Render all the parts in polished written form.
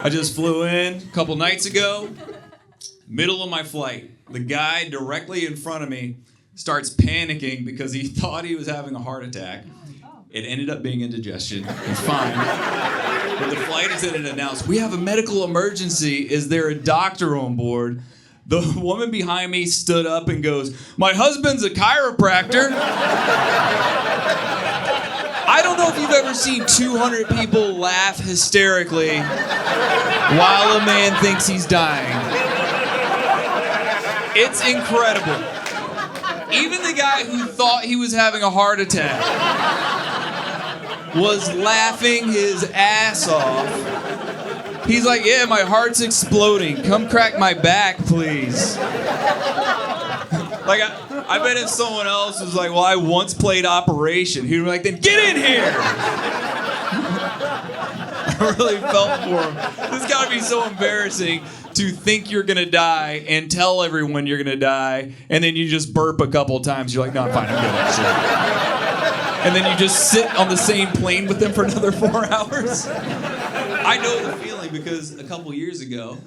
I just flew in a couple nights ago, middle of my flight. The guy directly in front of me starts panicking because he thought he was having a heart attack. It ended up being indigestion. It's fine. But the flight attendant announced, "We have a medical emergency. Is there a doctor on board?" The woman behind me stood up and goes, "My husband's a chiropractor." I don't know if you've ever seen 200 people laugh hysterically while a man thinks he's dying. It's incredible. Even the guy who thought he was having a heart attack was laughing his ass off. He's like, "Yeah, my heart's exploding. Come crack my back, please." Like, I bet if someone else was like, "Well, I once played Operation," he'd be like, "Then get in here!" I really felt for him. This has got to be so embarrassing to think you're going to die and tell everyone you're going to die, and then you just burp a couple times. You're like, "No, I'm fine, I'm good, actually." And then you just sit on the same plane with them for another 4 hours. I know the feeling because a couple years ago,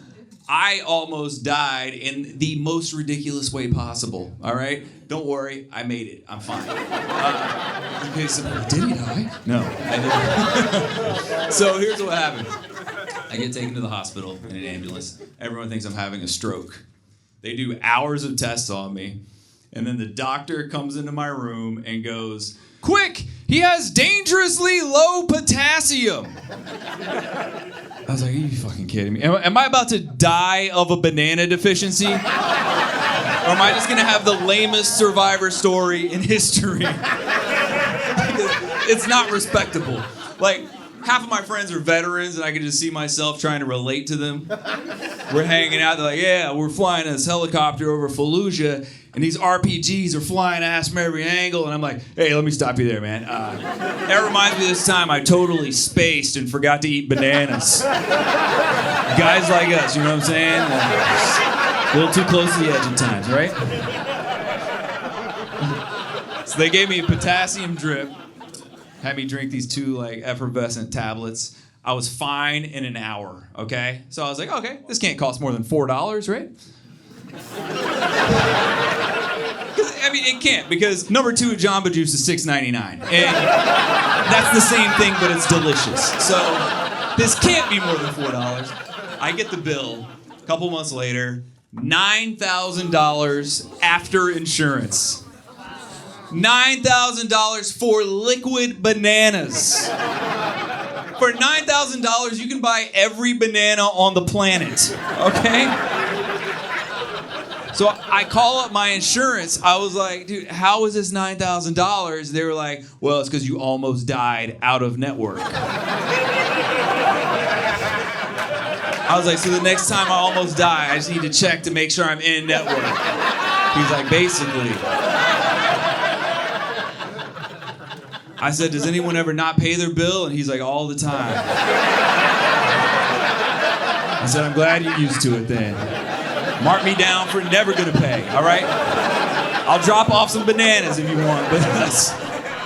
I almost died in the most ridiculous way possible, all right? Don't worry, I made it. I'm fine. Okay, so did he die? No, I didn't. So here's what happened. I get taken to the hospital in an ambulance. Everyone thinks I'm having a stroke. They do hours of tests on me, and then the doctor comes into my room and goes, "Quick, he has dangerously low potassium." I was like, "Are you fucking kidding me? Am I about to die of a banana deficiency? Or am I just gonna have the lamest survivor story in history?" It's not respectable. Like, half of my friends are veterans, and I can just see myself trying to relate to them. We're hanging out, they're like, "Yeah, we're flying this helicopter over Fallujah, and these RPGs are flying ass from every angle," and I'm like, "Hey, let me stop you there, man. That reminds me of this time I totally spaced and forgot to eat bananas." Guys like us, you know what I'm saying? A little too close to the edge at times, right? So they gave me a potassium drip, had me drink these 2 like effervescent tablets. I was fine in an hour, okay? So I was like, okay, this can't cost more than $4, right? I mean, it can't, because number 2 of Jamba Juice is $6.99. And that's the same thing, but it's delicious. So this can't be more than $4. I get the bill a couple months later, $9,000 after insurance. $9,000 for liquid bananas. For $9,000, you can buy every banana on the planet, okay? So I call up my insurance. I was like, "Dude, how is this $9,000? They were like, "Well, it's because you almost died out of network." I was like, "So the next time I almost die, I just need to check to make sure I'm in network." He's like, "Basically." I said, "Does anyone ever not pay their bill?" And he's like, "All the time." I said, "I'm glad you're used to it then. Mark me down for never gonna pay, all right? I'll drop off some bananas if you want, but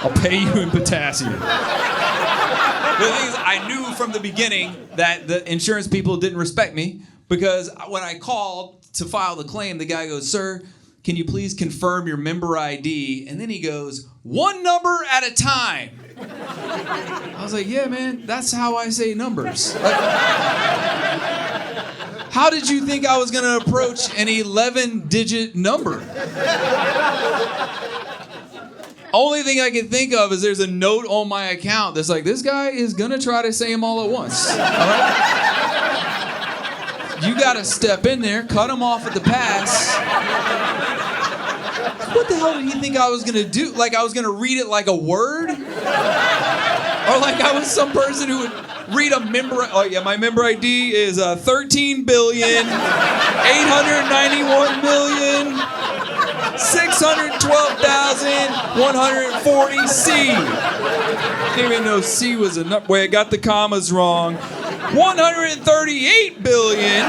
I'll pay you in potassium." The thing is, I knew from the beginning that the insurance people didn't respect me, because when I called to file the claim, the guy goes, "Sir, can you please confirm your member ID?" And then he goes, "1 number at a time." I was like, "Yeah, man, that's how I say numbers." Like, how did you think I was going to approach an 11-digit number? Only thing I can think of is there's a note on my account that's like, "This guy is going to try to say them all at once." All right? You got to step in there, cut him off at the pass. What the hell did he think I was going to do? Like I was going to read it like a word? Or like I was some person who would read a member... Oh yeah, my member ID is 13,891,612,140C. Didn't even know C was a number. Wait, I got the commas wrong. 138 billion.